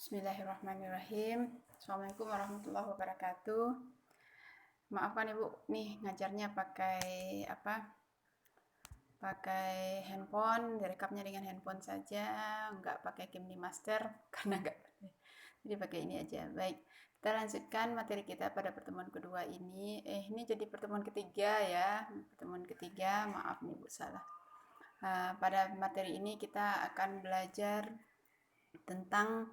Bismillahirrahmanirrahim. Assalamualaikum warahmatullahi wabarakatuh. Maafkan Ibu nih ngajarnya pakai pakai handphone, direkamnya dengan handphone saja, nggak pakai Camtasia Master karena nggak. Jadi pakai ini aja. Baik, kita lanjutkan materi kita pada pertemuan kedua ini. Ini jadi pertemuan ketiga ya, pertemuan ketiga. Maaf nih Bu salah. Pada materi ini kita akan belajar tentang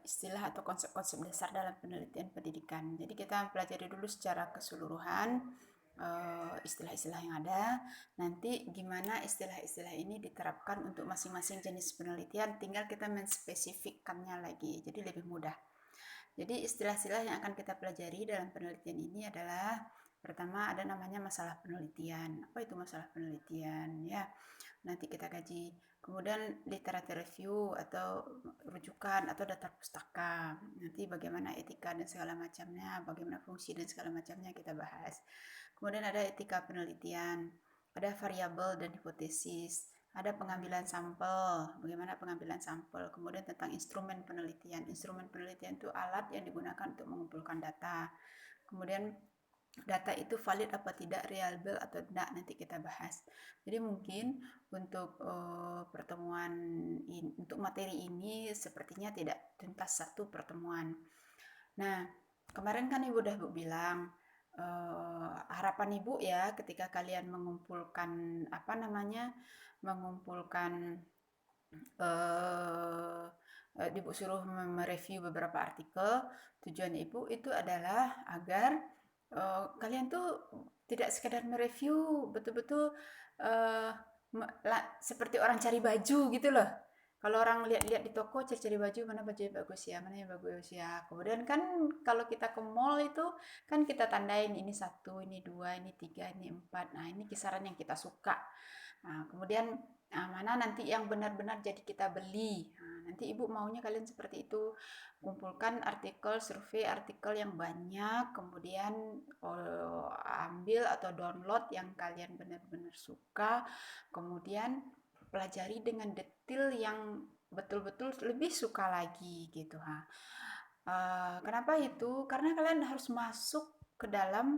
istilah atau konsep-konsep dasar dalam penelitian pendidikan. Jadi kita pelajari dulu secara keseluruhan istilah-istilah yang ada. Nanti gimana istilah-istilah ini diterapkan untuk masing-masing jenis penelitian, tinggal kita menspesifikkannya lagi. Jadi lebih mudah. Jadi istilah-istilah yang akan kita pelajari dalam penelitian ini adalah pertama ada namanya masalah penelitian. Apa itu masalah penelitian? Ya, nanti kita kaji. Kemudian literatur review atau rujukan atau daftar pustaka. Nanti bagaimana etika dan segala macamnya, bagaimana fungsi dan segala macamnya kita bahas. Kemudian ada etika penelitian, ada variabel dan hipotesis, ada pengambilan sampel, bagaimana pengambilan sampel, kemudian tentang instrumen penelitian. Instrumen penelitian itu alat yang digunakan untuk mengumpulkan data. Kemudian data itu valid apa tidak, reliable atau tidak, nanti kita bahas. Jadi mungkin untuk pertemuan ini, untuk materi ini sepertinya tidak tuntas satu pertemuan. Nah, kemarin kan Ibu udah bilang harapan Ibu ya ketika kalian mengumpulkan mengumpulkan Ibu suruh mereview beberapa artikel, tujuan Ibu itu adalah agar kalian tuh tidak sekedar mereview, betul-betul uh, seperti orang cari baju gitu loh. Kalau orang lihat-lihat di toko cari-cari baju, mana baju yang bagus ya, mana yang bagus ya. Kemudian kan kalau kita ke mall itu kan kita tandain ini 1, ini 2, ini 3, ini 4. Nah, ini kisaran yang kita suka. Nah, kemudian mana nanti yang benar-benar jadi kita beli. Nah, nanti Ibu maunya kalian seperti itu. Kumpulkan artikel, survei artikel yang banyak, kemudian ambil atau download yang kalian benar-benar suka, kemudian pelajari dengan detail yang betul-betul lebih suka lagi gitu. Kenapa itu? Karena kalian harus masuk ke dalam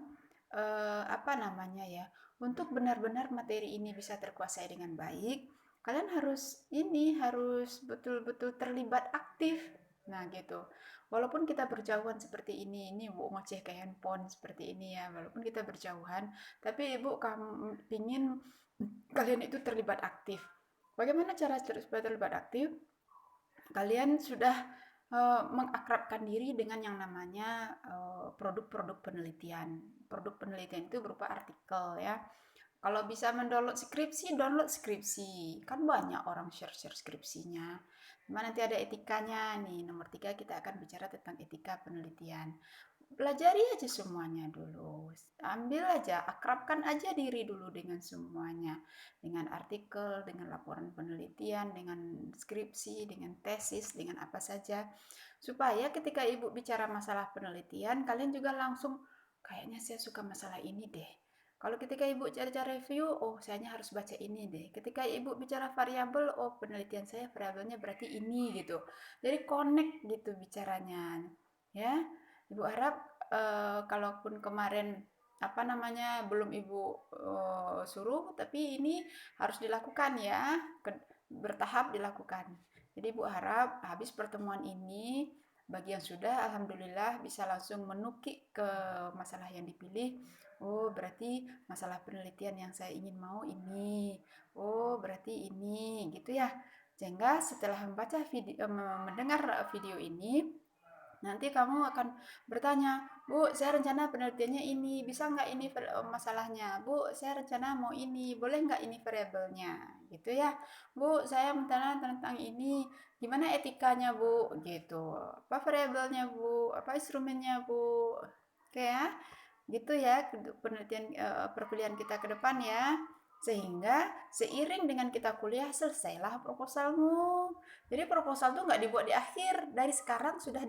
untuk benar-benar materi ini bisa terkuasai dengan baik, kalian harus betul-betul terlibat aktif. Nah, gitu. Walaupun kita berjauhan seperti ini Bu ngoceh ke handphone seperti ini ya, walaupun kita berjauhan, tapi Ibu pingin kalian itu terlibat aktif. Bagaimana cara supaya terlibat aktif? Kalian sudah mengakrabkan diri dengan yang namanya produk-produk penelitian. Produk penelitian itu berupa artikel ya. Kalau bisa mendownload skripsi, download skripsi. Kan banyak orang share-share skripsinya. Cuma nanti ada etikanya nih. Nomor 3 kita akan bicara tentang etika penelitian. Pelajari aja semuanya dulu. Ambil aja, akrabkan aja diri dulu dengan semuanya. Dengan artikel, dengan laporan penelitian, dengan skripsi, dengan tesis, dengan apa saja. Supaya ketika Ibu bicara masalah penelitian, kalian juga langsung, kayaknya saya suka masalah ini deh. Kalau ketika Ibu cara review, oh saya harus baca ini deh. Ketika Ibu bicara variabel, oh penelitian saya variabelnya berarti ini gitu. Jadi connect gitu bicaranya. Ya, Ibu harap kalaupun kemarin belum Ibu suruh, tapi ini harus dilakukan ya, bertahap dilakukan. Jadi Ibu harap habis pertemuan ini, bagi yang sudah, alhamdulillah bisa langsung menukik ke masalah yang dipilih. Oh, berarti masalah penelitian yang saya ingin mau ini. Oh, berarti ini, gitu ya. Sehingga setelah mendengar video ini, nanti kamu akan bertanya, Bu, saya rencana penelitiannya ini, bisa nggak ini masalahnya? Bu, saya rencana mau ini, boleh nggak ini variabelnya? Gitu ya. Bu, saya rencana tentang ini, gimana etikanya, Bu? Gitu. Apa variabelnya, Bu? Apa instrumennya, Bu? Oke ya. Gitu ya penelitian perkuliahan kita ke depan ya. Sehingga seiring dengan kita kuliah selesailah proposalmu. Jadi proposal tuh nggak dibuat di akhir, dari sekarang sudah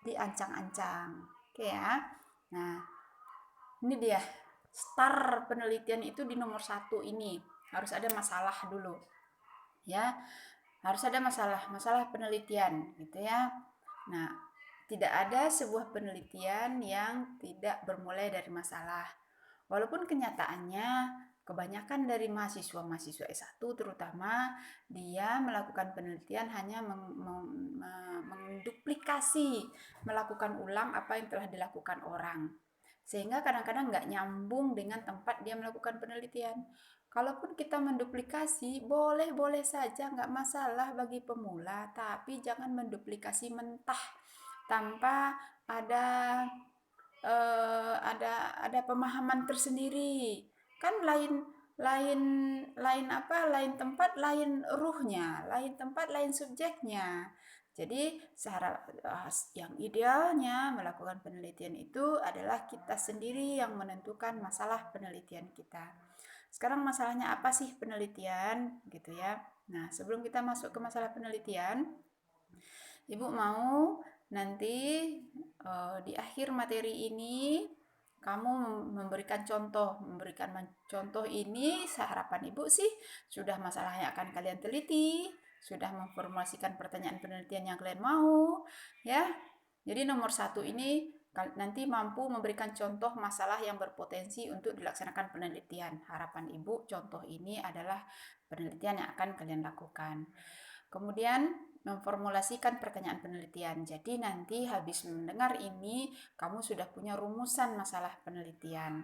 diancang-ancang. Oke ya. Nah, ini dia. Start penelitian itu di nomor 1 ini. Harus ada masalah dulu. Ya. Harus ada masalah penelitian gitu ya. Nah, tidak ada sebuah penelitian yang tidak bermulai dari masalah. Walaupun kenyataannya kebanyakan dari mahasiswa-mahasiswa S1 terutama dia melakukan penelitian hanya menduplikasi, melakukan ulang apa yang telah dilakukan orang. Sehingga kadang-kadang nggak nyambung dengan tempat dia melakukan penelitian. Kalaupun kita menduplikasi, boleh-boleh saja, nggak masalah bagi pemula, tapi jangan menduplikasi mentah tanpa ada ada pemahaman tersendiri. Kan lain lain lain apa? Lain tempat, lain ruhnya, lain tempat, lain subjeknya. Jadi yang idealnya melakukan penelitian itu adalah kita sendiri yang menentukan masalah penelitian kita. Sekarang masalahnya apa sih penelitian gitu ya. Nah, sebelum kita masuk ke masalah penelitian, Ibu mau nanti di akhir materi ini kamu memberikan contoh ini harapan Ibu sih sudah masalah yang akan kalian teliti, sudah memformulasikan pertanyaan penelitian yang kalian mau, ya. Jadi nomor 1 ini nanti mampu memberikan contoh masalah yang berpotensi untuk dilaksanakan penelitian. Harapan Ibu contoh ini adalah penelitian yang akan kalian lakukan. Kemudian memformulasikan pertanyaan penelitian. Jadi nanti habis mendengar ini, kamu sudah punya rumusan masalah penelitian.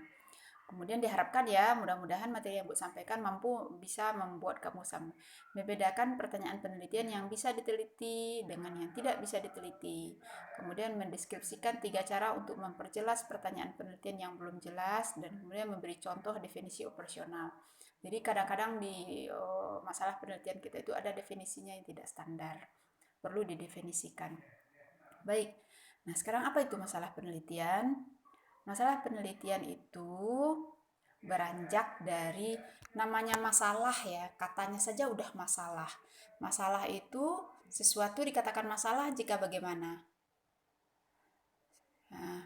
Kemudian diharapkan ya, mudah-mudahan materi yang Bu sampaikan mampu bisa membuat kamu membedakan pertanyaan penelitian yang bisa diteliti dengan yang tidak bisa diteliti. Kemudian mendeskripsikan 3 cara untuk memperjelas pertanyaan penelitian yang belum jelas dan kemudian memberi contoh definisi operasional. Jadi kadang-kadang di masalah penelitian kita itu ada definisinya yang tidak standar. Perlu didefinisikan. Baik. Nah, sekarang apa itu masalah penelitian? Masalah penelitian itu beranjak dari namanya masalah ya, katanya saja udah masalah. Masalah itu sesuatu dikatakan masalah jika bagaimana? Nah,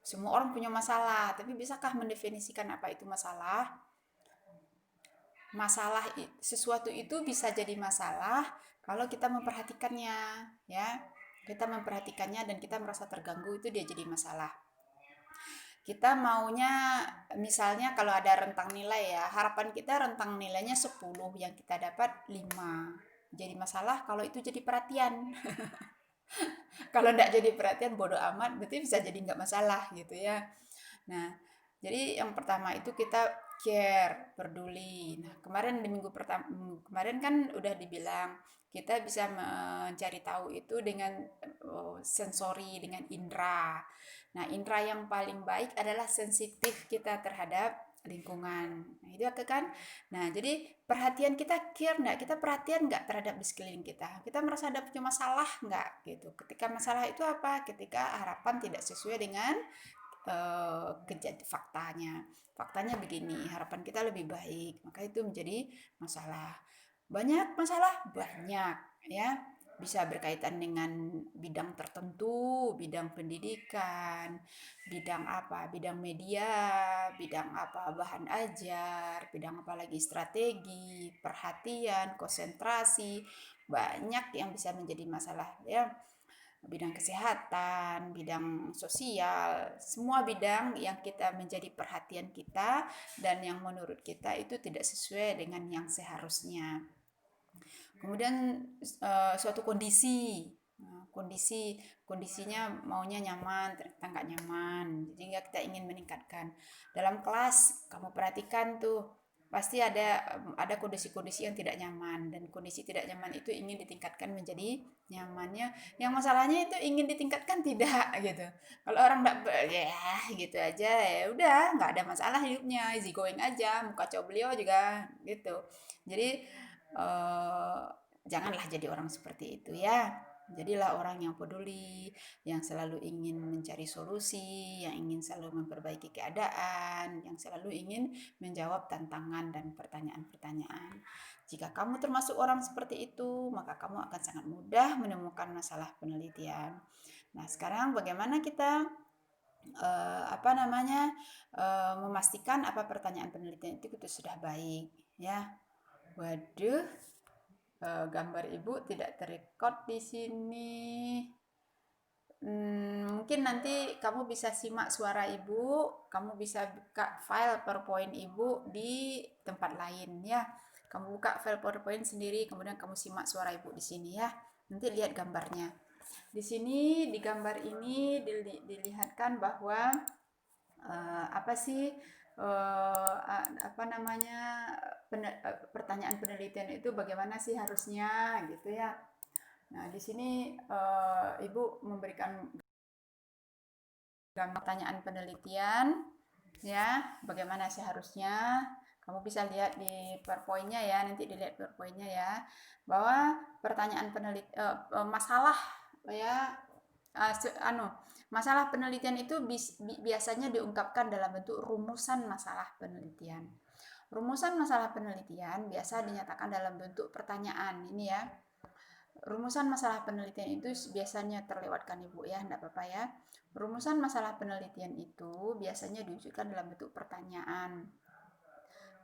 semua orang punya masalah, tapi bisakah mendefinisikan apa itu masalah? Masalah sesuatu itu bisa jadi masalah kalau kita memperhatikannya, ya. Kita memperhatikannya dan kita merasa terganggu, itu dia jadi masalah. Kita maunya misalnya kalau ada rentang nilai ya, harapan kita rentang nilainya 10, yang kita dapat 5. Jadi masalah kalau itu jadi perhatian. Kalau enggak jadi perhatian bodoh amat, berarti bisa jadi nggak masalah gitu ya. Nah, jadi yang pertama itu kita care, peduli. Nah, kemarin di minggu pertama kemarin kan udah dibilang kita bisa mencari tahu itu dengan sensori, dengan indera. Nah, indera yang paling baik adalah sensitif kita terhadap lingkungan. Nah, itu kan. Nah, jadi perhatian kita care enggak? Kita perhatian enggak terhadap di sekeliling kita? Kita merasa ada punya masalah enggak gitu. Ketika masalah itu apa? Ketika harapan tidak sesuai dengan faktanya. Faktanya begini, harapan kita lebih baik, maka itu menjadi masalah. Banyak masalah, banyak ya. Bisa berkaitan dengan bidang tertentu, bidang pendidikan, bidang apa, bidang media, bidang apa, bahan ajar, bidang apa lagi, strategi, perhatian, konsentrasi, banyak yang bisa menjadi masalah ya. Bidang kesehatan, bidang sosial, semua bidang yang kita menjadi perhatian kita dan yang menurut kita itu tidak sesuai dengan yang seharusnya. Kemudian suatu kondisinya maunya nyaman, ternyata nggak nyaman, sehingga kita ingin meningkatkan. Dalam kelas kamu perhatikan tuh pasti ada kondisi-kondisi yang tidak nyaman, dan kondisi tidak nyaman itu ingin ditingkatkan menjadi nyamannya. Yang masalahnya itu ingin ditingkatkan tidak gitu. Kalau orang enggak ya gitu aja, ya udah nggak ada masalah hidupnya, easy going aja, muka cowok beliau juga gitu. Jadi janganlah jadi orang seperti itu ya. Jadilah orang yang peduli, yang selalu ingin mencari solusi, yang ingin selalu memperbaiki keadaan, yang selalu ingin menjawab tantangan dan pertanyaan-pertanyaan. Jika kamu termasuk orang seperti itu, maka kamu akan sangat mudah menemukan masalah penelitian. Nah, sekarang bagaimana kita memastikan apa pertanyaan penelitian itu sudah baik, ya. Waduh, gambar Ibu tidak terrecord di sini. Mungkin nanti kamu bisa simak suara Ibu, kamu bisa buka file PowerPoint Ibu di tempat lain ya. Kamu buka file PowerPoint sendiri, kemudian kamu simak suara Ibu di sini ya. Nanti lihat gambarnya. Di sini di gambar ini dilihatkan bahwa apa sih apa namanya pertanyaan penelitian itu bagaimana sih harusnya gitu ya. Nah, di sini Ibu memberikan pertanyaan penelitian ya, bagaimana seharusnya. Kamu bisa lihat di PowerPoint-nya ya, nanti dilihat PowerPoint-nya ya, bahwa pertanyaan masalah ya masalah penelitian itu biasanya diungkapkan dalam bentuk rumusan masalah penelitian. Rumusan masalah penelitian biasa dinyatakan dalam bentuk pertanyaan ini ya. Rumusan masalah penelitian itu biasanya terlewatkan Ibu ya, enggak apa-apa ya. Rumusan masalah penelitian itu biasanya diwujudkan dalam bentuk pertanyaan.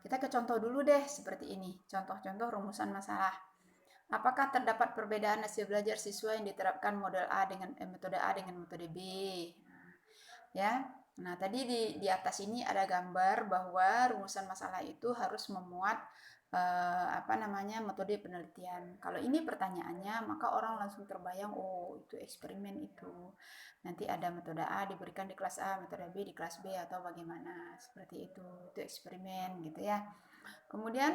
Kita ke contoh dulu deh seperti ini. Contoh-contoh rumusan masalah. Apakah terdapat perbedaan hasil belajar siswa yang diterapkan metode A dengan metode B? Ya. Nah, tadi di atas ini ada gambar bahwa rumusan masalah itu harus memuat metode penelitian. Kalau ini pertanyaannya, maka orang langsung terbayang, oh itu eksperimen itu. Nanti ada metode A diberikan di kelas A, metode B di kelas B atau bagaimana, seperti itu eksperimen gitu ya. Kemudian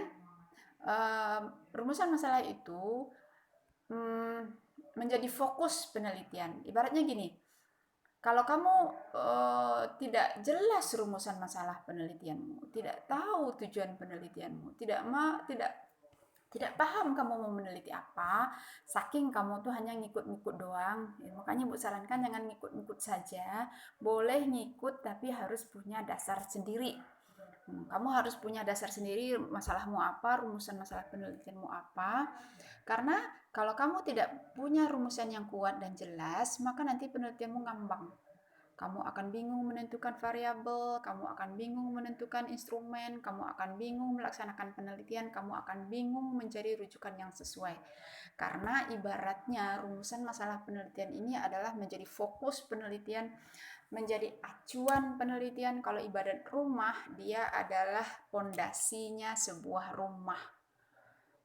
rumusan masalah itu menjadi fokus penelitian. Ibaratnya gini, kalau kamu tidak jelas rumusan masalah penelitianmu, tidak tahu tujuan penelitianmu, tidak paham kamu mau meneliti apa, saking kamu tuh hanya ngikut-ngikut doang. Ya, makanya Ibu sarankan jangan ngikut-ngikut saja, boleh ngikut tapi harus punya dasar sendiri. Kamu harus punya dasar sendiri, masalahmu apa, rumusan masalah penelitianmu apa. Karena kalau kamu tidak punya rumusan yang kuat dan jelas, maka nanti penelitianmu ngambang. Kamu akan bingung menentukan variabel, kamu akan bingung menentukan instrumen, kamu akan bingung melaksanakan penelitian, kamu akan bingung mencari rujukan yang sesuai. Karena ibaratnya rumusan masalah penelitian ini adalah menjadi fokus penelitian, menjadi acuan penelitian. Kalau ibarat rumah, dia adalah pondasinya sebuah rumah.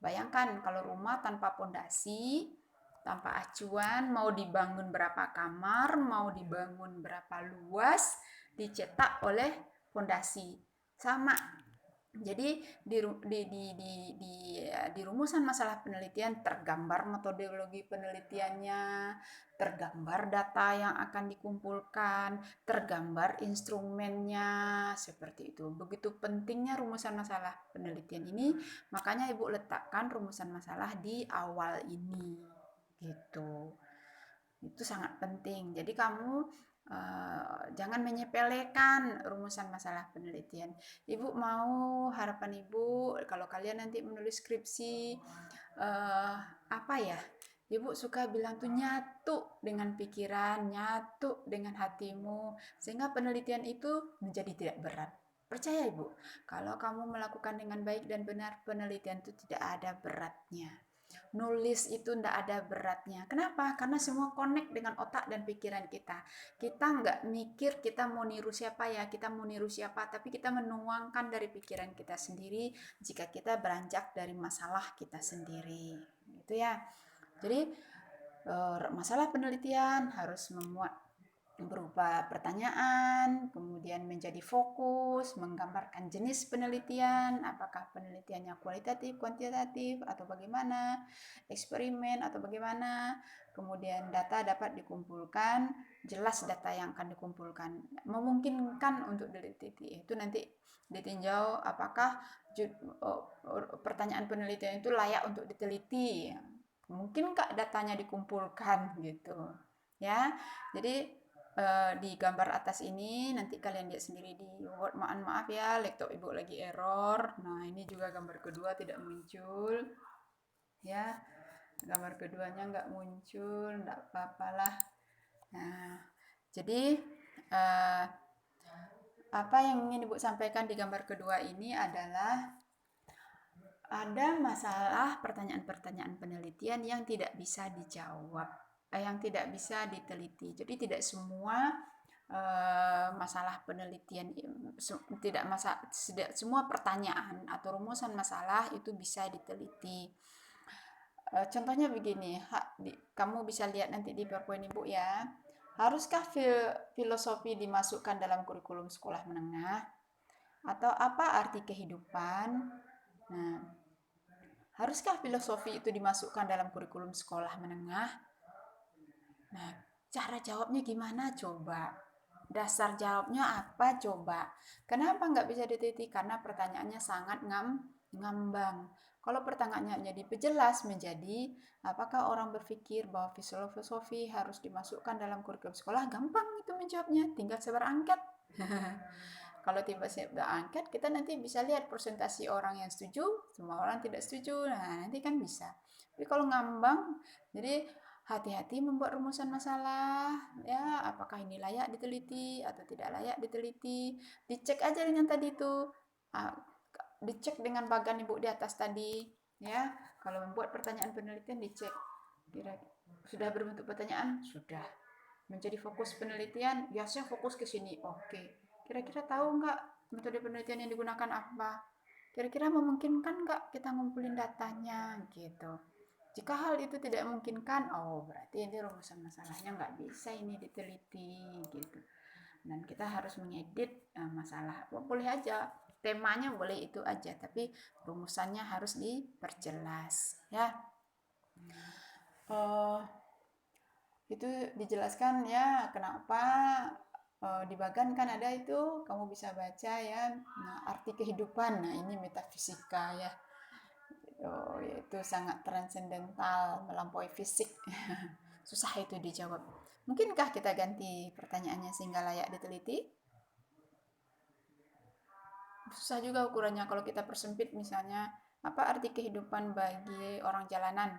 Bayangkan kalau rumah tanpa pondasi, tanpa acuan, mau dibangun berapa kamar, mau dibangun berapa luas, dicetak oleh pondasi. Sama. Jadi di rumusan masalah penelitian tergambar metodologi penelitiannya, tergambar data yang akan dikumpulkan, tergambar instrumennya, seperti itu. Begitu pentingnya rumusan masalah penelitian ini, makanya Ibu letakkan rumusan masalah di awal ini. Gitu. Itu sangat penting. Jadi kamu jangan menyepelekan rumusan masalah penelitian. Ibu mau, harapan Ibu kalau kalian nanti menulis skripsi apa ya? Ibu suka bilang tuh nyatu dengan pikiran, nyatu dengan hatimu, sehingga penelitian itu menjadi tidak berat. Percaya Ibu, kalau kamu melakukan dengan baik dan benar, penelitian itu tidak ada beratnya. Nulis itu tidak ada beratnya. Kenapa? Karena semua connect dengan otak dan pikiran kita. Kita nggak mikir kita mau niru siapa ya, kita mau niru siapa, tapi kita menuangkan dari pikiran kita sendiri jika kita beranjak dari masalah kita sendiri. Gitu ya. Jadi masalah penelitian harus memuat berupa pertanyaan, kemudian menjadi fokus, menggambarkan jenis penelitian, apakah penelitiannya kualitatif, kuantitatif, atau bagaimana, eksperimen, atau bagaimana, kemudian data dapat dikumpulkan, jelas data yang akan dikumpulkan, memungkinkan untuk diteliti, itu nanti ditinjau apakah pertanyaan penelitian itu layak untuk diteliti, mungkinkah datanya dikumpulkan gitu ya. Jadi di gambar atas ini nanti kalian lihat sendiri di Word. Maaf ya, laptop Ibu lagi error. Nah, ini juga gambar kedua tidak muncul. Ya, gambar keduanya nggak muncul, nggak apa-apalah. Nah, jadi apa yang ingin Ibu sampaikan di gambar kedua ini adalah Ada masalah pertanyaan-pertanyaan penelitian yang tidak bisa dijawab, yang tidak bisa diteliti. Jadi tidak semua masalah penelitian, tidak semua pertanyaan atau rumusan masalah itu bisa diteliti. Contohnya begini, kamu bisa lihat nanti di PowerPoint Ibu ya. Haruskah filosofi dimasukkan dalam kurikulum sekolah menengah? Atau apa arti kehidupan? Nah, haruskah filosofi itu dimasukkan dalam kurikulum sekolah menengah? Nah, cara jawabnya gimana coba? Dasar jawabnya apa coba? Kenapa nggak bisa diteliti? Karena pertanyaannya sangat ngambang. Kalau pertanyaannya diperjelas menjadi apakah orang berpikir bahwa filosofi harus dimasukkan dalam kurikulum sekolah? Gampang itu menjawabnya, tinggal sebar angket. Kalau tiba-tiba angket, kita nanti bisa lihat persentase orang yang setuju, semua orang tidak setuju. Nah, nanti kan bisa. Tapi kalau ngambang, jadi hati-hati membuat rumusan masalah. Ya, apakah ini layak diteliti atau tidak layak diteliti? Dicek aja dengan tadi itu. Dicek dengan bagan Ibu di atas tadi. Ya, kalau membuat pertanyaan penelitian dicek. Kira sudah berbentuk pertanyaan? Sudah. Menjadi fokus penelitian? Biasanya fokus ke sini. Oke. Kira-kira tahu nggak metode penelitian yang digunakan apa? Kira-kira memungkinkan nggak kita ngumpulin datanya gitu. Jika hal itu tidak memungkinkan, oh berarti ini rumusan masalahnya nggak bisa ini diteliti gitu. Dan kita harus mengedit masalah. Boleh aja, temanya boleh itu aja, tapi rumusannya harus diperjelas ya. Itu dijelaskan ya kenapa di bagan kan ada itu, kamu bisa baca ya, arti kehidupan. Nah ini metafisika ya, yaitu sangat transendental, melampaui fisik. Susah itu dijawab. Mungkinkah kita ganti pertanyaannya sehingga layak diteliti? Susah juga ukurannya kalau kita persempit, misalnya apa arti kehidupan bagi orang jalanan?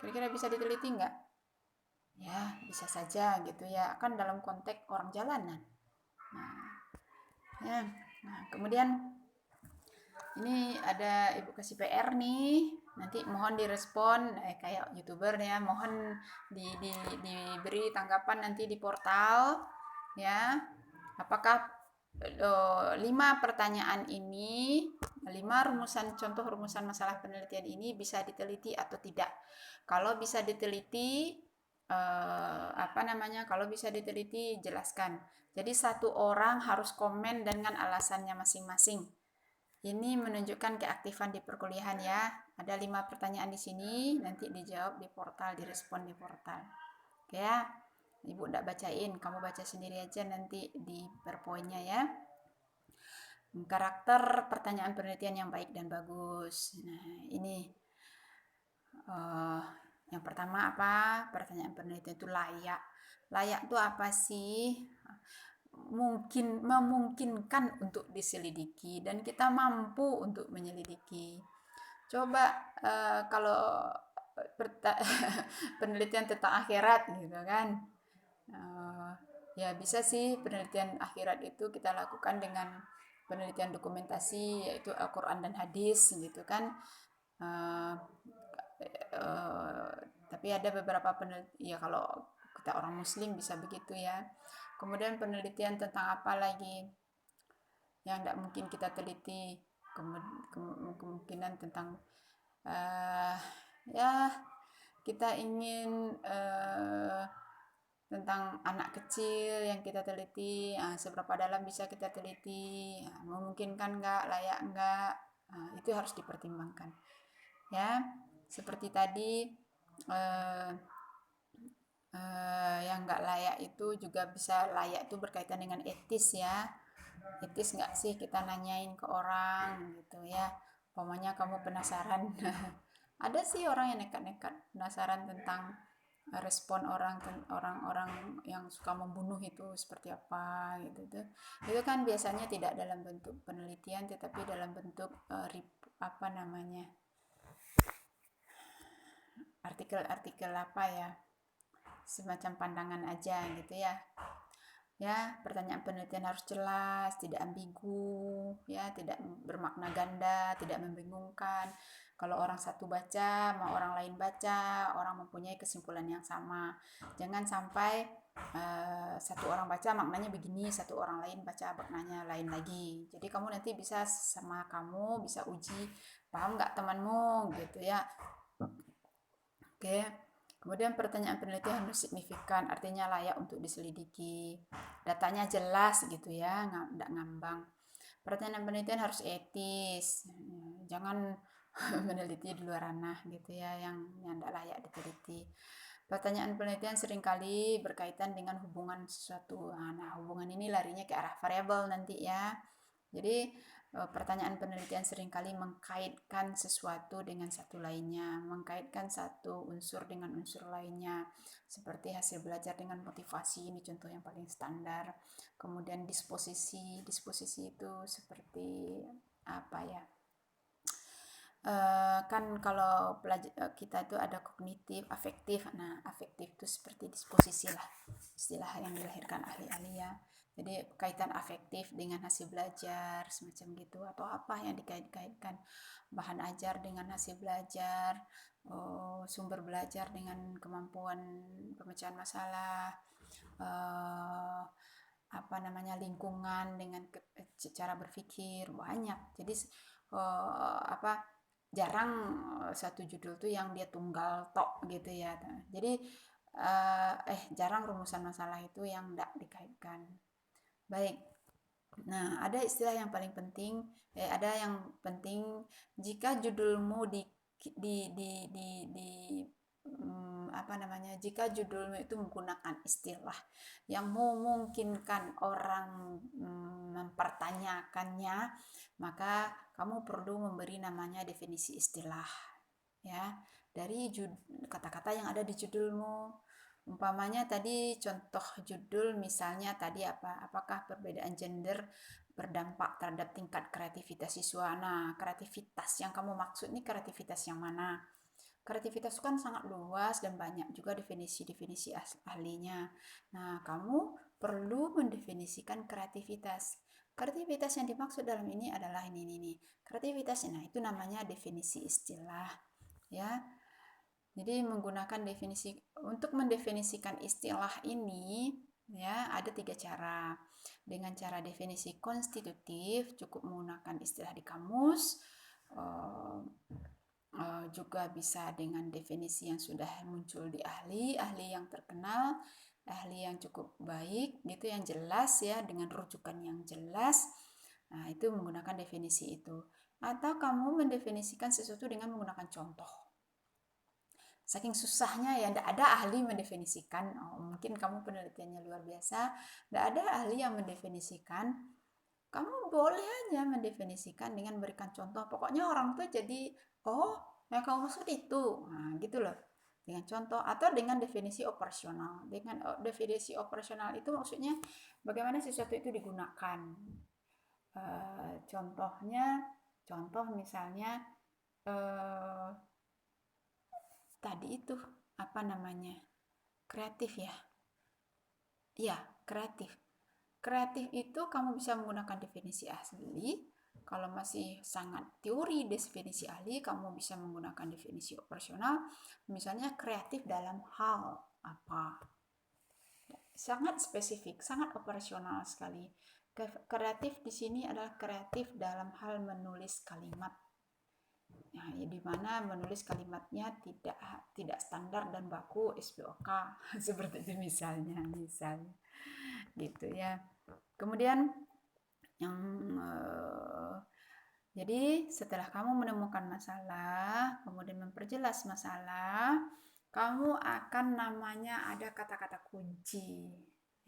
Kira-kira bisa diteliti nggak? Ya, bisa saja gitu ya, kan dalam konteks orang jalanan. Nah, ya. Nah, kemudian ini ada Ibu kasih PR nih. Nanti mohon direspon kayak YouTuber ya, mohon diberi tanggapan nanti di portal ya. Apakah 5 pertanyaan ini, 5 contoh rumusan masalah penelitian ini bisa diteliti atau tidak? Kalau bisa diteliti, kalau bisa diteliti jelaskan. Jadi satu orang harus komen dengan alasannya masing-masing. Ini menunjukkan keaktifan di perkuliahan ya. Ada 5 pertanyaan di sini, nanti dijawab di portal, direspon di portal. Oke ya. Ibu enggak bacain, kamu baca sendiri aja nanti di PowerPoint-nya ya. Karakter pertanyaan penelitian yang baik dan bagus. Nah, ini yang pertama apa? Pertanyaan penelitian itu layak. Layak itu apa sih? Memungkinkan untuk diselidiki dan kita mampu untuk menyelidiki. Coba kalau penelitian tentang akhirat gitu kan, ya bisa sih penelitian akhirat itu kita lakukan dengan penelitian dokumentasi, yaitu Al-Quran dan hadis gitu kan. Tapi ada beberapa penelitian ya, kalau kita orang muslim bisa begitu ya. Kemudian penelitian tentang apa lagi yang tidak mungkin kita teliti, kemungkinan tentang ya kita ingin tentang anak kecil yang kita teliti, seberapa dalam bisa kita teliti, memungkinkan nggak, layak nggak, itu harus dipertimbangkan ya. Seperti tadi yang nggak layak itu juga bisa layak itu berkaitan dengan etis ya. Etis nggak sih kita nanyain ke orang gitu ya, pokoknya kamu penasaran. Ada sih orang yang nekat-nekat penasaran tentang respon orang-orang yang suka membunuh itu seperti apa gitu. Itu kan biasanya tidak dalam bentuk penelitian tetapi dalam bentuk artikel-artikel apa ya, semacam pandangan aja gitu ya. Ya, pertanyaan penelitian harus jelas, tidak ambigu, ya, tidak bermakna ganda, tidak membingungkan. Kalau orang satu baca, mau orang lain baca, orang mempunyai kesimpulan yang sama. Jangan sampai satu orang baca maknanya begini, satu orang lain baca maknanya lain lagi. Jadi kamu nanti bisa sama kamu bisa uji, paham nggak temanmu gitu ya. Oke. Kemudian pertanyaan penelitian harus signifikan, artinya layak untuk diselidiki. Datanya jelas gitu ya, nggak ngambang. Pertanyaan penelitian harus etis. Jangan meneliti di luar ranah gitu ya, yang tidak layak diteliti. Pertanyaan penelitian seringkali berkaitan dengan hubungan sesuatu. Nah, hubungan ini larinya ke arah variabel nanti ya. Jadi pertanyaan penelitian seringkali mengkaitkan sesuatu dengan satu lainnya, mengkaitkan satu unsur dengan unsur lainnya, seperti hasil belajar dengan motivasi, ini contoh yang paling standar. Kemudian disposisi itu seperti apa ya? Kan kalau kita itu ada kognitif, afektif. Nah, afektif itu seperti disposisi lah, istilah yang dilahirkan ahli-ahli ya. Jadi kaitan afektif dengan hasil belajar semacam gitu, atau apa yang dikait-kaitkan bahan ajar dengan hasil belajar, sumber belajar dengan kemampuan pemecahan masalah, apa namanya, lingkungan dengan cara berpikir, banyak. Jadi apa, jarang satu judul tuh yang dia tunggal tok gitu ya. Jadi jarang rumusan masalah itu yang tidak dikaitkan. Baik. Nah, ada istilah yang paling penting, ada yang penting jika judulmu apa namanya? Jika judulmu itu menggunakan istilah yang memungkinkan orang mempertanyakannya, maka kamu perlu memberi namanya definisi istilah, ya, dari kata-kata yang ada di judulmu. Umpamanya tadi contoh judul misalnya tadi apa? Apakah perbedaan gender berdampak terhadap tingkat kreativitas siswa? Nah, kreativitas yang kamu maksud ini kreativitas yang mana? Kreativitas itu kan sangat luas dan banyak juga definisi-definisi ahlinya. Nah, kamu perlu mendefinisikan kreativitas. Kreativitas yang dimaksud dalam ini adalah ini. Kreativitas, nah itu namanya definisi istilah, ya. Jadi menggunakan definisi, untuk mendefinisikan istilah ini ya ada 3 cara. Dengan cara definisi konstitutif cukup menggunakan istilah di kamus, juga bisa dengan definisi yang sudah muncul di ahli yang terkenal, ahli yang cukup baik gitu, yang jelas ya, dengan rujukan yang jelas. Nah, itu menggunakan definisi itu. Atau kamu mendefinisikan sesuatu dengan menggunakan contoh. Saking susahnya ya, tidak ada ahli mendefinisikan. Mungkin kamu penelitiannya luar biasa, tidak ada ahli yang mendefinisikan. Kamu boleh aja mendefinisikan dengan berikan contoh. Pokoknya orang tuh jadi, oh, yang kamu maksud itu. Nah, gitu loh. Dengan contoh atau dengan definisi operasional. Dengan definisi operasional itu maksudnya bagaimana sesuatu itu digunakan. Contoh misalnya tadi itu apa namanya, kreatif ya. Iya, kreatif. Kreatif itu kamu bisa menggunakan definisi ahli. Kalau masih sangat teori definisi ahli, kamu bisa menggunakan definisi operasional. Misalnya kreatif dalam hal apa. Sangat spesifik, sangat operasional sekali. Kreatif di sini adalah kreatif dalam hal menulis kalimat. Nah, ya, di mana menulis kalimatnya tidak standar dan baku SPOK seperti itu misalnya gitu ya. Kemudian yang jadi setelah kamu menemukan masalah, kemudian memperjelas masalah, kamu akan namanya ada kata-kata kunci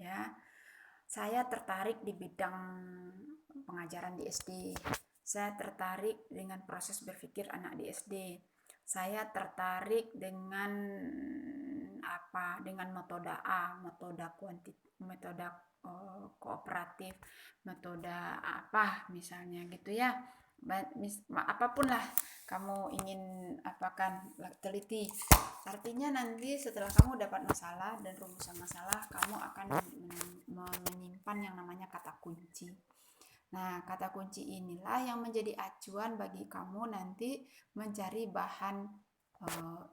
ya. Saya tertarik di bidang pengajaran di SD. Saya tertarik dengan proses berpikir anak di SD. Saya tertarik dengan apa? Dengan metode A, metode kooperatif, metode apa misalnya gitu ya. Apapun lah kamu ingin apakan teliti. Artinya nanti setelah kamu dapat masalah dan rumusan masalah, kamu akan menyimpan yang namanya kata kunci. Nah, kata kunci inilah yang menjadi acuan bagi kamu nanti mencari bahan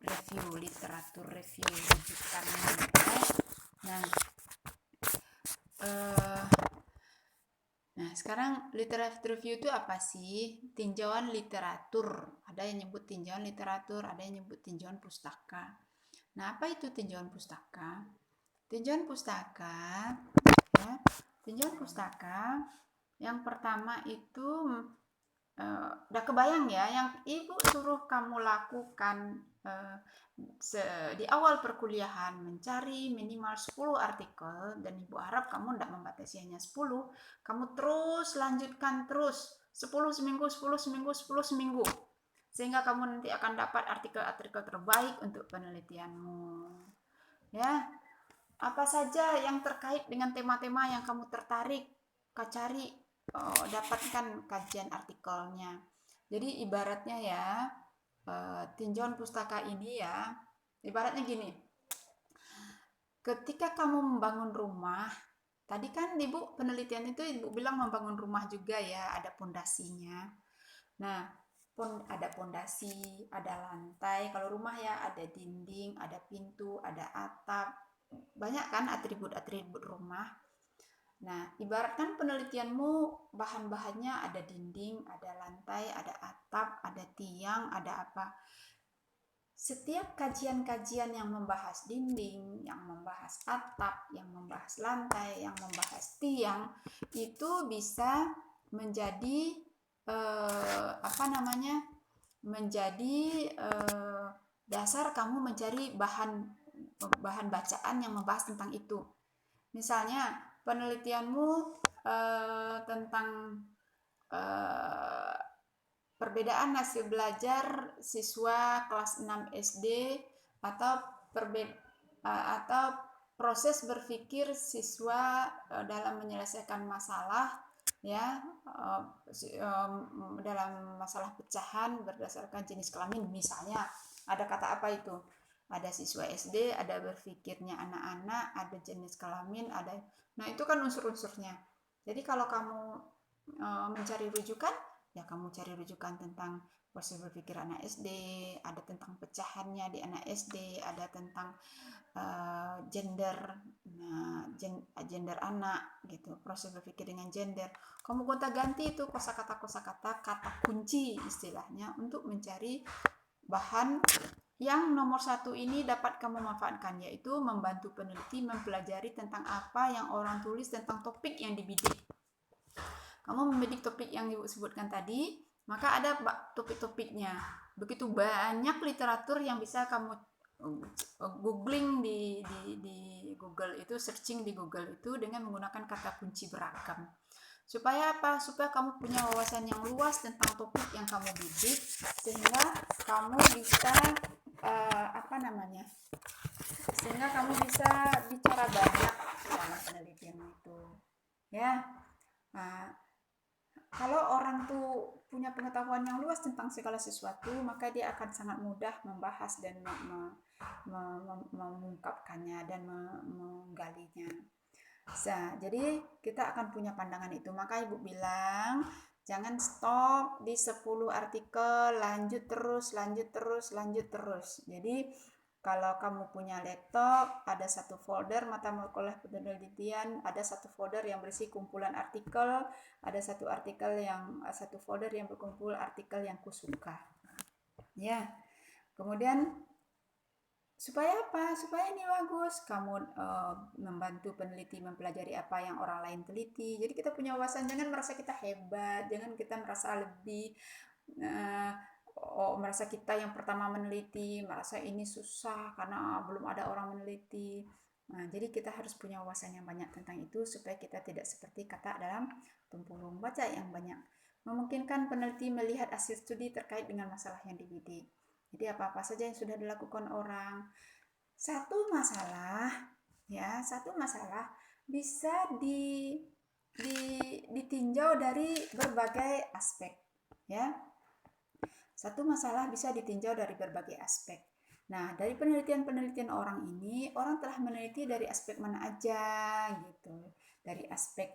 review, literatur review rujukan. Nah, sekarang literatur review itu apa sih? Tinjauan literatur. Ada yang nyebut tinjauan literatur, ada yang nyebut tinjauan pustaka. Nah, apa itu tinjauan pustaka? Tinjauan pustaka, ya, tinjauan pustaka yang pertama itu udah kebayang ya, yang ibu suruh kamu lakukan di awal perkuliahan mencari minimal 10 artikel, dan ibu harap kamu tidak membatasi hanya 10, kamu terus lanjutkan terus 10 seminggu, 10 seminggu, 10 seminggu, sehingga kamu nanti akan dapat artikel-artikel terbaik untuk penelitianmu. Ya, apa saja yang terkait dengan tema-tema yang kamu tertarik, cari, dapatkan kajian artikelnya. Jadi ibaratnya ya, tinjauan pustaka ini ya, ibaratnya gini, ketika kamu membangun rumah, tadi kan ibu penelitian itu ibu bilang membangun rumah juga ya, ada pondasinya. Nah, ada pondasi, ada lantai, kalau rumah ya ada dinding, ada pintu, ada atap, banyak kan atribut-atribut rumah. Nah, ibaratkan penelitianmu bahan-bahannya ada dinding, ada lantai, ada atap, ada tiang, ada apa. Setiap kajian-kajian yang membahas dinding, yang membahas atap, yang membahas lantai, yang membahas tiang, itu bisa menjadi menjadi dasar kamu mencari bahan bacaan yang membahas tentang itu. Misalnya penelitianmu tentang perbedaan hasil belajar siswa kelas 6 SD atau proses berpikir siswa dalam menyelesaikan masalah, ya, dalam masalah pecahan berdasarkan jenis kelamin. Misalnya ada kata apa itu? Ada siswa SD, ada berpikirnya anak-anak, ada jenis kelamin, ada. Nah, itu kan unsur-unsurnya. Jadi kalau kamu mencari rujukan, ya kamu cari rujukan tentang proses berpikir anak SD, ada tentang pecahannya di anak SD, ada tentang gender, gender anak gitu, proses berpikir dengan gender. Kamu gonta-ganti itu kosakata kata kunci istilahnya untuk mencari bahan yang nomor satu ini dapat kamu manfaatkan, yaitu membantu peneliti mempelajari tentang apa yang orang tulis tentang topik yang dibidik. Kamu membidik topik yang disebutkan tadi, maka ada topik-topiknya. Begitu banyak literatur yang bisa kamu googling di Google itu, searching di Google itu dengan menggunakan kata kunci beragam. Supaya apa? Supaya kamu punya wawasan yang luas tentang topik yang kamu bidik, sehingga kamu bisa sehingga kamu bisa bicara banyak dalam penelitian itu, ya. Kalau orang tuh punya pengetahuan yang luas tentang segala sesuatu, maka dia akan sangat mudah membahas dan mengungkapkannya dan menggalinya. Jadi kita akan punya pandangan itu. Maka ibu bilang jangan stop di 10 artikel, lanjut terus. Jadi kalau kamu punya laptop, ada satu folder mata kuliah penelitian, ada satu folder yang berisi kumpulan artikel, ada satu folder yang berkumpul artikel yang kusuka. Ya. Kemudian supaya apa? Supaya ini bagus. Kamu membantu peneliti mempelajari apa yang orang lain teliti. Jadi kita punya wawasan, jangan merasa kita hebat, jangan kita merasa lebih merasa kita yang pertama meneliti, merasa ini susah karena belum ada orang meneliti. Nah, jadi kita harus punya wawasan yang banyak tentang itu supaya kita tidak seperti kata dalam tempurung baca yang banyak. Memungkinkan peneliti melihat hasil studi terkait dengan masalah yang dibidik. Jadi apa-apa saja yang sudah dilakukan orang. Satu masalah bisa ditinjau dari berbagai aspek, ya. Satu masalah bisa ditinjau dari berbagai aspek. Nah, dari penelitian orang ini, orang telah meneliti dari aspek mana aja gitu. dari aspek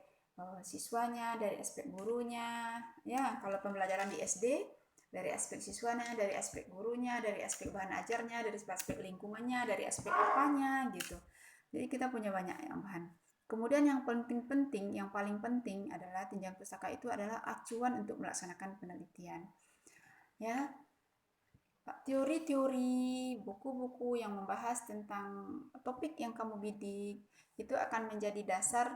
siswanya, dari aspek gurunya. Ya, kalau pembelajaran di SD, dari aspek siswanya, dari aspek gurunya, dari aspek bahan ajarnya, dari aspek lingkungannya, dari aspek apanya gitu. Jadi kita punya banyak yang bahan. Kemudian yang penting-penting, yang paling penting adalah tinjauan pustaka itu adalah acuan untuk melaksanakan penelitian. Ya, teori-teori, buku-buku yang membahas tentang topik yang kamu bidik itu akan menjadi dasar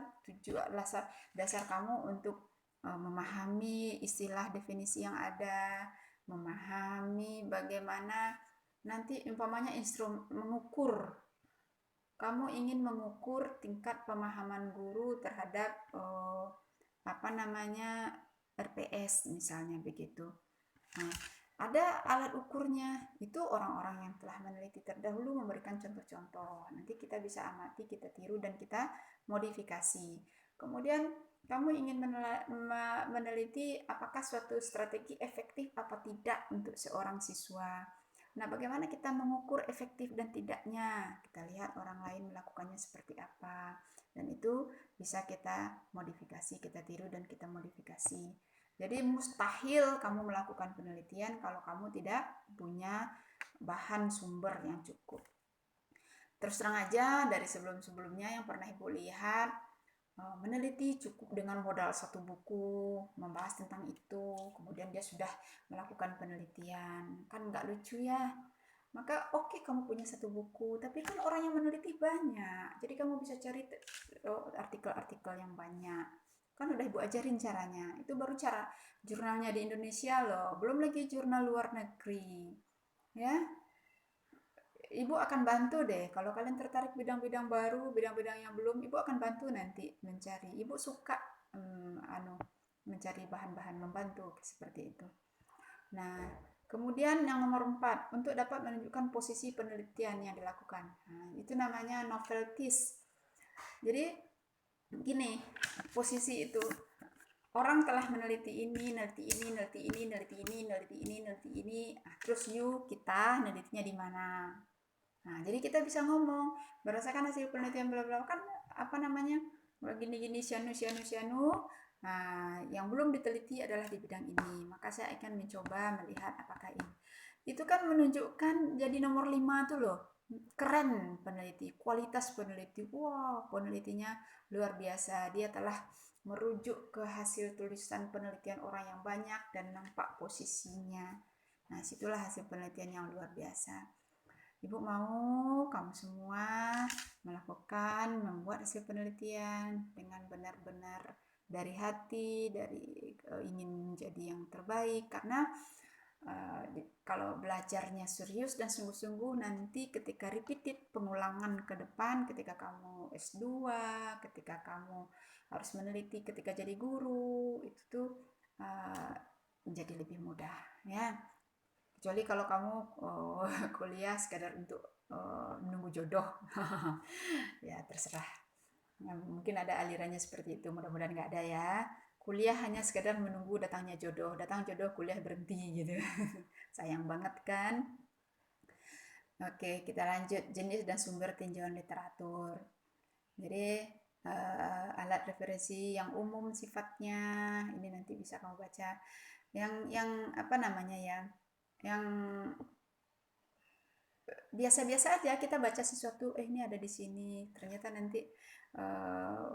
kamu untuk memahami istilah definisi yang ada, memahami bagaimana nanti umpamanya mengukur. Kamu ingin mengukur tingkat pemahaman guru terhadap RPS misalnya begitu. Nah, ada alat ukurnya, itu orang-orang yang telah meneliti terdahulu memberikan contoh-contoh. Nanti kita bisa amati, kita tiru, dan kita modifikasi. Kemudian kamu ingin meneliti apakah suatu strategi efektif apa tidak untuk seorang siswa. Nah, bagaimana kita mengukur efektif dan tidaknya? Kita lihat orang lain melakukannya seperti apa. Dan itu bisa kita modifikasi, kita tiru, dan kita modifikasi. Jadi mustahil kamu melakukan penelitian kalau kamu tidak punya bahan sumber yang cukup. Terus terang aja, dari sebelum-sebelumnya yang pernah Ibu lihat, meneliti cukup dengan modal satu buku, membahas tentang itu, kemudian dia sudah melakukan penelitian. Kan nggak lucu ya? Maka oke, kamu punya satu buku, tapi kan orang yang meneliti banyak. Jadi kamu bisa cari artikel-artikel yang banyak. Kan udah Ibu ajarin caranya. Itu baru cara jurnalnya di Indonesia loh. Belum lagi jurnal luar negeri. Ya, Ibu akan bantu deh. Kalau kalian tertarik bidang-bidang baru, bidang-bidang yang belum, Ibu akan bantu nanti mencari. Ibu suka mencari bahan-bahan, membantu seperti itu. Nah, kemudian yang nomor 4, untuk dapat menunjukkan posisi penelitian yang dilakukan. Nah, itu namanya novelties. Jadi gini, posisi itu orang telah meneliti ini, neliti ini, neliti ini, neliti ini, neliti ini, neliti ini. Nah, terus kita nelitinya di mana? Nah, jadi kita bisa ngomong berdasarkan hasil penelitian bla bla kan gini-gini sianu. Nah, yang belum diteliti adalah di bidang ini. Maka saya akan mencoba melihat apakah ini. Itu kan menunjukkan jadi nomor 5 tuh loh. Keren peneliti, kualitas peneliti. Wow, penelitinya luar biasa. Dia telah merujuk ke hasil tulisan penelitian orang yang banyak dan nampak posisinya. Nah, situlah hasil penelitian yang luar biasa. Ibu mau kamu semua membuat hasil penelitian dengan benar-benar dari hati, dari ingin menjadi yang terbaik. Karena kalau belajarnya serius dan sungguh-sungguh, nanti ketika repeated, pengulangan ke depan, ketika kamu S2, ketika kamu harus meneliti, ketika jadi guru, itu tuh menjadi lebih mudah ya. Kecuali kalau kamu kuliah sekadar untuk menunggu jodoh. Ya terserah. Nah, mungkin ada alirannya seperti itu, mudah-mudahan nggak ada ya. Kuliah hanya sekadar menunggu datangnya jodoh, datang jodoh kuliah berhenti gitu. Sayang banget kan. Oke, kita lanjut jenis dan sumber tinjauan literatur. Jadi alat referensi yang umum sifatnya, ini nanti bisa kamu baca. Yang apa namanya ya? Yang biasa-biasa aja kita baca sesuatu, ini ada di sini, ternyata nanti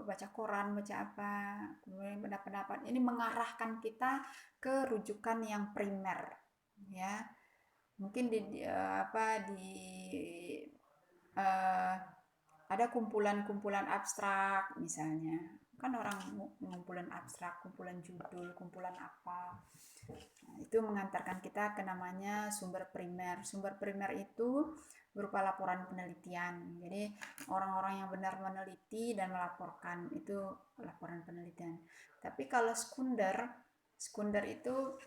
baca koran, baca apa, kemudian pendapat ini mengarahkan kita ke rujukan yang primer ya. Mungkin ada kumpulan-kumpulan abstrak misalnya, kan orang kumpulan abstrak, kumpulan judul, kumpulan apa. Nah, itu mengantarkan kita ke namanya sumber primer. Sumber primer itu berupa laporan penelitian. Jadi orang-orang yang benar meneliti dan melaporkan, itu laporan penelitian. Tapi kalau sekunder itu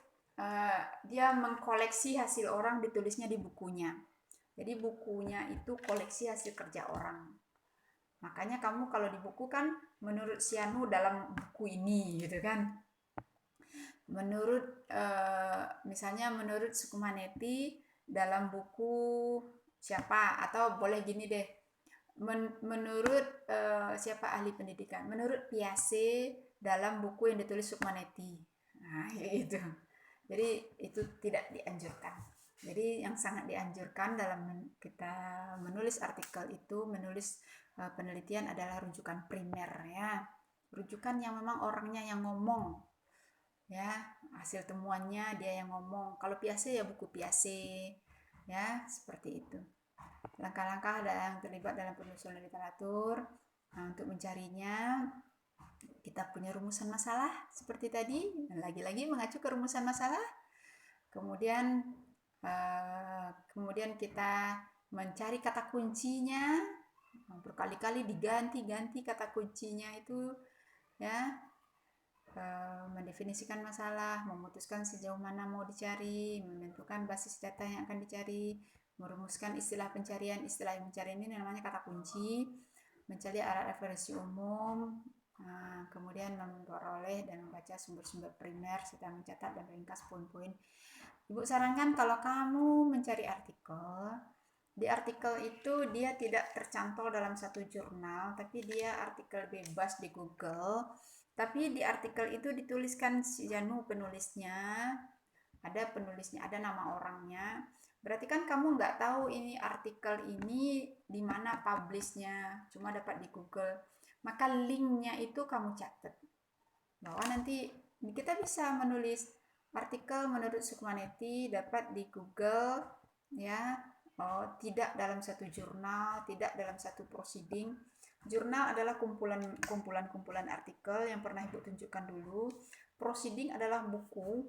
dia mengkoleksi hasil orang, ditulisnya di bukunya. Jadi bukunya itu koleksi hasil kerja orang. Makanya kamu kalau di buku kan menurut Sianu dalam buku ini gitu kan. Menurut misalnya menurut Sukumaneti dalam buku siapa, atau boleh gini deh, menurut siapa ahli pendidikan? Menurut Piaget dalam buku yang ditulis Sukmaneti. Nah, itu. Jadi itu tidak dianjurkan. Jadi yang sangat dianjurkan dalam kita menulis artikel itu, menulis penelitian adalah rujukan primer ya. Rujukan yang memang orangnya yang ngomong ya, hasil temuannya dia yang ngomong. Kalau Piaget ya buku Piaget ya, seperti itu. Langkah-langkah yang terlibat dalam penelusuran literatur. Nah, untuk mencarinya kita punya rumusan masalah seperti tadi, dan lagi-lagi mengacu ke rumusan masalah. Kemudian kita mencari kata kuncinya, berkali-kali diganti kata kuncinya itu ya. Mendefinisikan masalah, memutuskan sejauh mana mau dicari, menentukan basis data yang akan dicari, merumuskan istilah pencarian. Istilah pencarian ini namanya kata kunci, mencari alat referensi umum, kemudian memperoleh dan membaca sumber-sumber primer serta mencatat dan ringkas poin-poin. Ibu sarankan kalau kamu mencari artikel, di artikel itu dia tidak tercantol dalam satu jurnal, tapi dia artikel bebas di Google. Tapi di artikel itu dituliskan si Janu penulisnya, ada nama orangnya. Berarti kan kamu nggak tahu ini artikel ini di mana publishnya, cuma dapat di Google. Maka linknya itu kamu catat. Bahwa nanti kita bisa menulis artikel menurut Sukmaneti dapat di Google ya. Tidak dalam satu jurnal, tidak dalam satu proceeding. Jurnal adalah kumpulan artikel yang pernah Ibu tunjukkan dulu. Proceeding adalah buku.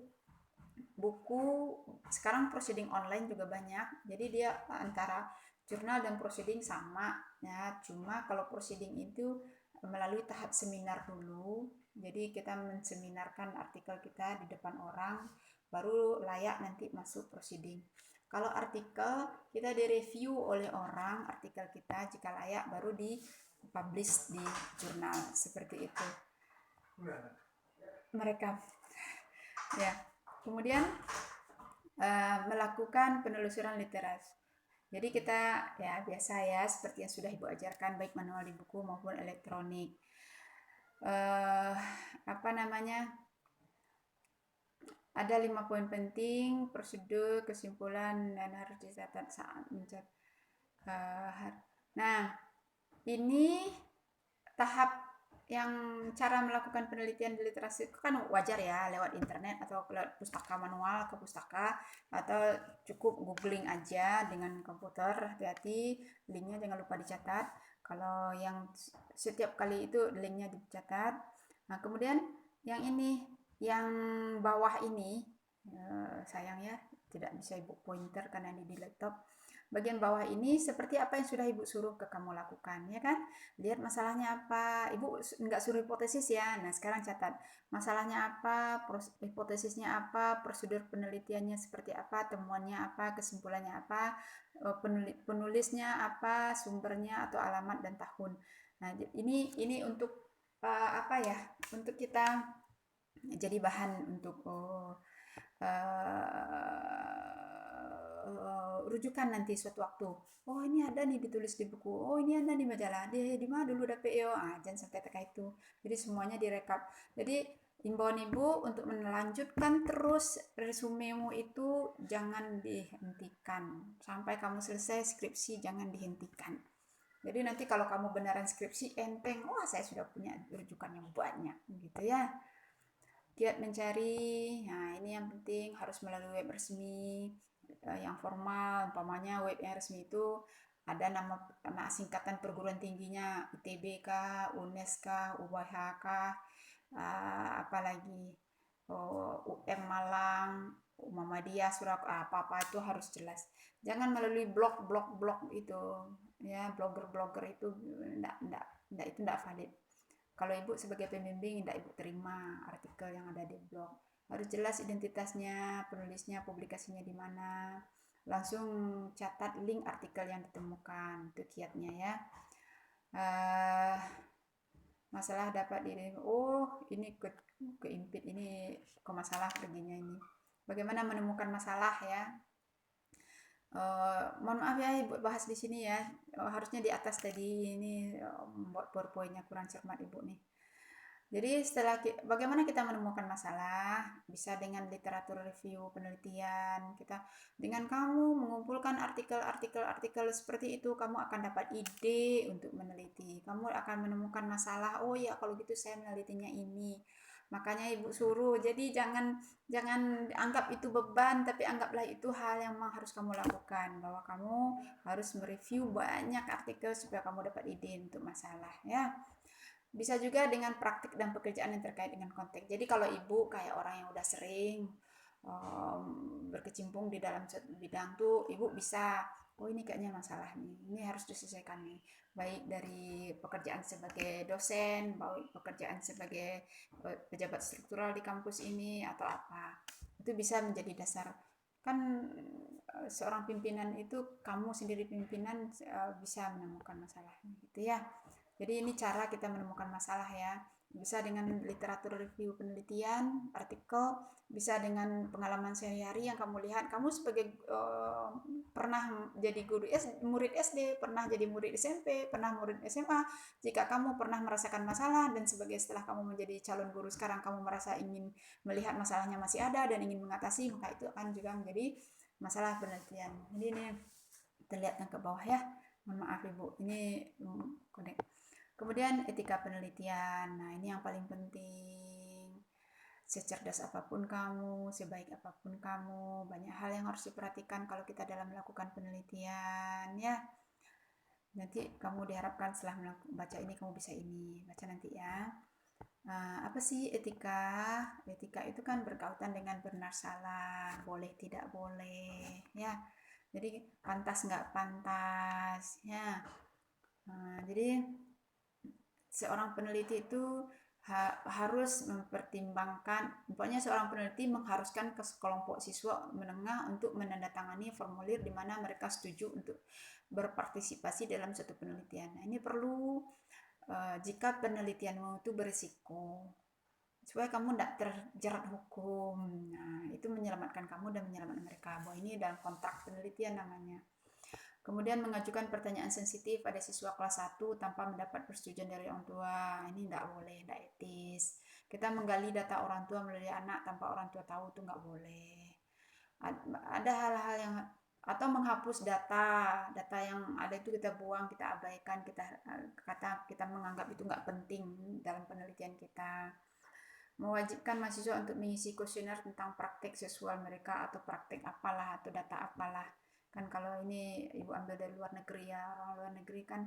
Sekarang proceeding online juga banyak. Jadi dia antara jurnal dan proceeding sama ya. Cuma kalau proceeding itu melalui tahap seminar dulu. Jadi kita menseminarkan artikel kita di depan orang, baru layak nanti masuk proceeding. Kalau artikel kita direview oleh orang, artikel kita jika layak baru dipublish di jurnal seperti itu. Mereka ya. Kemudian melakukan penelusuran literatur. Jadi kita ya biasa ya seperti yang sudah Ibu ajarkan baik manual di buku maupun elektronik. Ada 5 poin penting, prosedur, kesimpulan, dan harus dicatat saat mencatat. Nah, ini tahap yang cara melakukan penelitian di literasi itu kan wajar ya, lewat internet atau lewat pustaka manual ke pustaka, atau cukup googling aja dengan komputer. Hati-hati, linknya jangan lupa dicatat. Kalau yang setiap kali itu linknya dicatat. Nah, kemudian yang ini, yang bawah ini, sayang ya tidak bisa Ibu pointer karena ini di laptop. Bagian bawah ini seperti apa yang sudah Ibu suruh ke kamu lakukan, ya kan? Lihat masalahnya apa. Ibu nggak suruh hipotesis ya. Nah, sekarang catat masalahnya apa, hipotesisnya apa, prosedur penelitiannya seperti apa, temuannya apa, kesimpulannya apa, penulisnya apa, sumbernya atau alamat dan tahun. Nah, ini untuk untuk kita jadi bahan untuk rujukan nanti suatu waktu. Oh, ini ada nih ditulis di buku. Oh, ini ada di majalah. Di mana dulu dapet yo? Jangan sampai teka itu. Jadi semuanya direkap. Jadi imbauan Ibu untuk melanjutkan terus resumemu itu jangan dihentikan. Sampai kamu selesai skripsi jangan dihentikan. Jadi nanti kalau kamu beneran skripsi enteng, wah saya sudah punya rujukan yang banyak gitu ya. Giat mencari, nah ini yang penting harus melalui web resmi yang formal, umpamanya web yang resmi itu ada nama singkatan perguruan tingginya, ITB kah, UNES kah, UBH kah, apalagi UM Malang, Muhammadiyah, apa-apa itu harus jelas. Jangan melalui blog itu ya, blogger itu enggak valid. Kalau Ibu sebagai pembimbing tidak Ibu terima artikel yang ada di blog. Harus jelas identitasnya, penulisnya, publikasinya di mana. Langsung catat link artikel yang ditemukan, itu kiatnya ya. Masalah dapat ini keimpit, ini ke masalah perginya ini. Bagaimana menemukan masalah ya? Mohon maaf ya Ibu bahas di sini ya. Harusnya di atas tadi ini buat PowerPoint-nya kurang cermat Ibu nih. Jadi bagaimana kita menemukan masalah? Bisa dengan literatur review penelitian. Dengan kamu mengumpulkan artikel seperti itu, kamu akan dapat ide untuk meneliti. Kamu akan menemukan masalah. Oh ya, kalau gitu saya menelitinya ini. Makanya Ibu suruh. Jadi jangan anggap itu beban, tapi anggaplah itu hal yang memang harus kamu lakukan. Bahwa kamu harus mereview banyak artikel supaya kamu dapat ide untuk masalah ya. Bisa juga dengan praktik dan pekerjaan yang terkait dengan konteks. Jadi kalau ibu kayak orang yang udah sering berkecimpung di dalam bidang tuh, ibu bisa, oh ini kayaknya masalah nih, ini harus diselesaikan nih. Baik dari pekerjaan sebagai dosen, baik pekerjaan sebagai pejabat struktural di kampus ini atau apa. Itu bisa menjadi dasar. Kan seorang pimpinan itu, kamu sendiri pimpinan bisa menemukan masalahnya gitu ya. Jadi ini cara kita menemukan masalah ya. Bisa dengan literatur review penelitian, artikel, bisa dengan pengalaman sehari-hari yang kamu lihat. Kamu sebagai pernah jadi murid SD, pernah jadi murid SMP, pernah murid SMA. Jika kamu pernah merasakan masalah dan setelah kamu menjadi calon guru sekarang kamu merasa ingin melihat masalahnya masih ada dan ingin mengatasi, maka itu akan juga menjadi masalah penelitian. Jadi ini terlihat yang ke bawah ya. Mohon maaf Ibu, ini connect. Kemudian etika penelitian. Nah, ini yang paling penting. Secerdas apapun kamu, sebaik apapun kamu, banyak hal yang harus diperhatikan kalau kita dalam melakukan penelitian ya. Nanti kamu diharapkan setelah baca ini kamu bisa ini. Baca nanti ya. Nah, apa sih etika? Etika itu kan berkaitan dengan benar salah, boleh tidak boleh ya. Jadi pantas nggak pantas ya. Nah, jadi seorang peneliti itu harus mempertimbangkan, pokoknya seorang peneliti mengharuskan ke kelompok siswa menengah untuk menandatangani formulir di mana mereka setuju untuk berpartisipasi dalam suatu penelitian. Nah, ini perlu jika penelitianmu itu berisiko, supaya kamu tidak terjerat hukum. Nah, itu menyelamatkan kamu dan menyelamatkan mereka. Bahwa ini dalam kontrak penelitian namanya. Kemudian mengajukan pertanyaan sensitif pada siswa kelas 1 tanpa mendapat persetujuan dari orang tua. Ini tidak boleh, tidak etis. Kita menggali data orang tua melalui anak tanpa orang tua tahu itu nggak boleh. Ada hal-hal yang atau menghapus data yang ada itu kita buang, kita abaikan, kita menganggap itu nggak penting dalam penelitian kita. Mewajibkan mahasiswa untuk mengisi kuesioner tentang praktik seksual mereka atau praktik apalah atau data apalah. Kan kalau ini ibu ambil dari luar negeri ya, orang luar negeri kan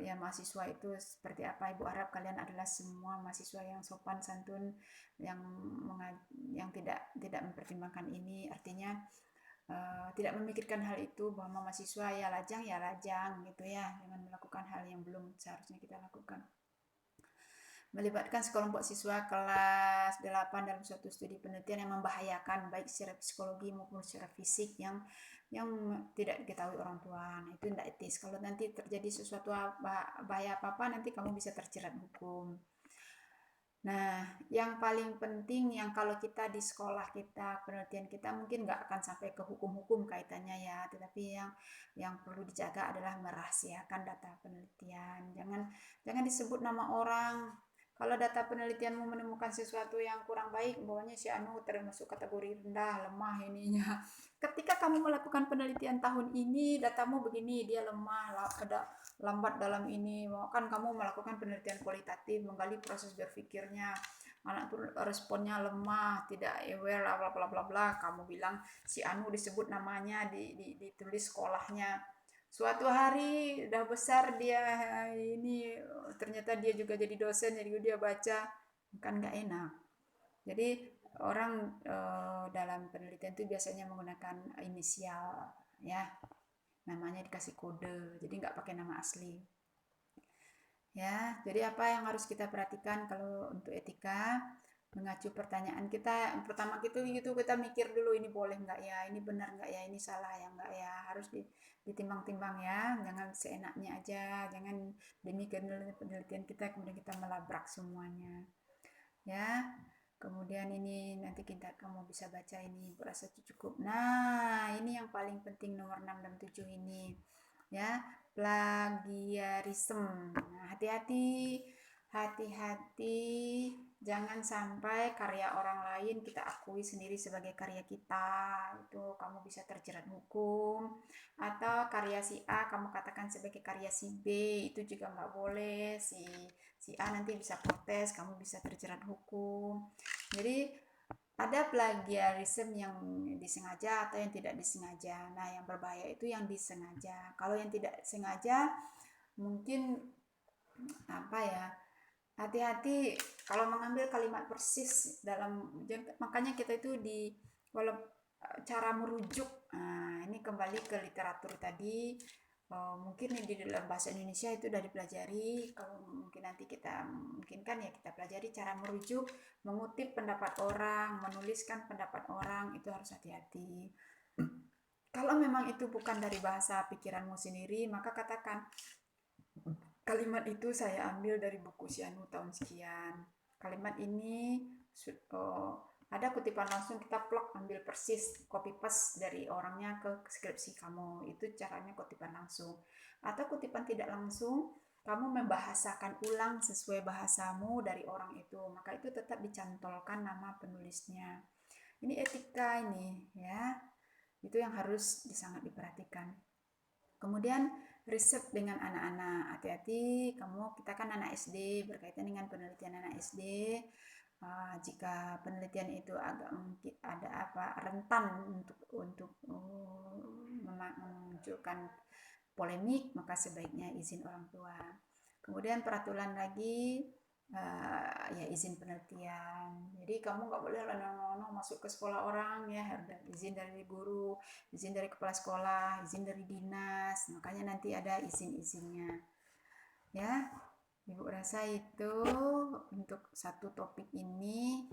ya mahasiswa itu seperti apa. Ibu harap kalian adalah semua mahasiswa yang sopan santun, yang tidak mempertimbangkan ini, artinya tidak memikirkan hal itu, bahwa mahasiswa ya lajang gitu ya, dengan melakukan hal yang belum seharusnya kita lakukan. Melibatkan sekelompok siswa kelas 8 dalam suatu studi penelitian yang membahayakan baik secara psikologi maupun secara fisik yang tidak diketahui orang tua. Nah, itu tidak etis. Kalau nanti terjadi sesuatu bahaya apa-apa, nanti kamu bisa terjerat hukum. Nah, yang paling penting yang kalau kita di sekolah kita, penelitian kita mungkin nggak akan sampai ke hukum-hukum kaitannya ya, tetapi yang perlu dijaga adalah merahasiakan data penelitian. Jangan disebut nama orang. Kalau data penelitianmu menemukan sesuatu yang kurang baik, bahwanya si Anu termasuk kategori rendah, lemah ininya. Ketika kamu melakukan penelitian tahun ini, datamu begini, dia lemah, lambat dalam ini, kan kamu melakukan penelitian kualitatif, menggali proses berpikirnya, anak tuh responnya lemah, tidak aware, bla bla bla bla, kamu bilang si Anu disebut namanya, ditulis sekolahnya. Suatu hari udah besar dia ini, ternyata dia juga jadi dosen, jadi dia baca, kan nggak enak. Jadi orang dalam penelitian itu biasanya menggunakan inisial ya, namanya dikasih kode, jadi nggak pakai nama asli. Ya, jadi apa yang harus kita perhatikan kalau untuk etika? Mengacu pertanyaan kita, pertama kita mikir dulu, ini boleh nggak ya, ini benar nggak ya, ini salah ya nggak ya, harus ditimbang-timbang ya, jangan seenaknya aja, jangan demi penelitian kita kemudian kita melabrak semuanya ya. Kemudian ini nanti kamu bisa baca ini, Bu Rasa cukup. Nah, ini yang paling penting nomor 6 dan 7 ini. Ya, plagiarisme. Nah, hati-hati, hati-hati, jangan sampai karya orang lain kita akui sendiri sebagai karya kita. Itu kamu bisa terjerat hukum. Atau karya si A kamu katakan sebagai karya si B, itu juga nggak boleh. Si A nanti bisa protes, kamu bisa terjerat hukum. Jadi ada plagiarisme yang disengaja atau yang tidak disengaja. Nah, yang berbahaya itu yang disengaja. Kalau yang tidak sengaja mungkin apa ya? Hati-hati kalau mengambil kalimat persis dalam, makanya kita itu di walau cara merujuk. Nah, ini kembali ke literatur tadi. Mungkin di dalam bahasa Indonesia itu sudah dipelajari. Kalau mungkin nanti kita mungkinkan ya kita pelajari cara merujuk, mengutip pendapat orang, menuliskan pendapat orang, itu harus hati-hati. Kalau memang itu bukan dari bahasa pikiranmu sendiri, maka katakan kalimat itu saya ambil dari buku Sianu tahun sekian. Kalimat ini ada kutipan langsung, kita plok ambil persis copy paste dari orangnya ke skripsi kamu. Itu caranya kutipan langsung. Atau kutipan tidak langsung, kamu membahasakan ulang sesuai bahasamu dari orang itu, maka itu tetap dicantolkan nama penulisnya. Ini etika ini ya. Itu yang harus sangat diperhatikan. Kemudian riset dengan anak-anak, hati-hati kamu, kita kan anak SD, berkaitan dengan penelitian anak SD. Jika penelitian itu agak mungkin ada rentan untuk memunculkan polemik, maka sebaiknya izin orang tua. Kemudian peraturan lagi, ya izin penelitian. Jadi kamu nggak boleh lono-lono masuk ke sekolah orang ya, harus izin dari guru, izin dari kepala sekolah, izin dari dinas. Makanya nanti ada izin-izinnya. Ya, Ibu rasa itu untuk satu topik ini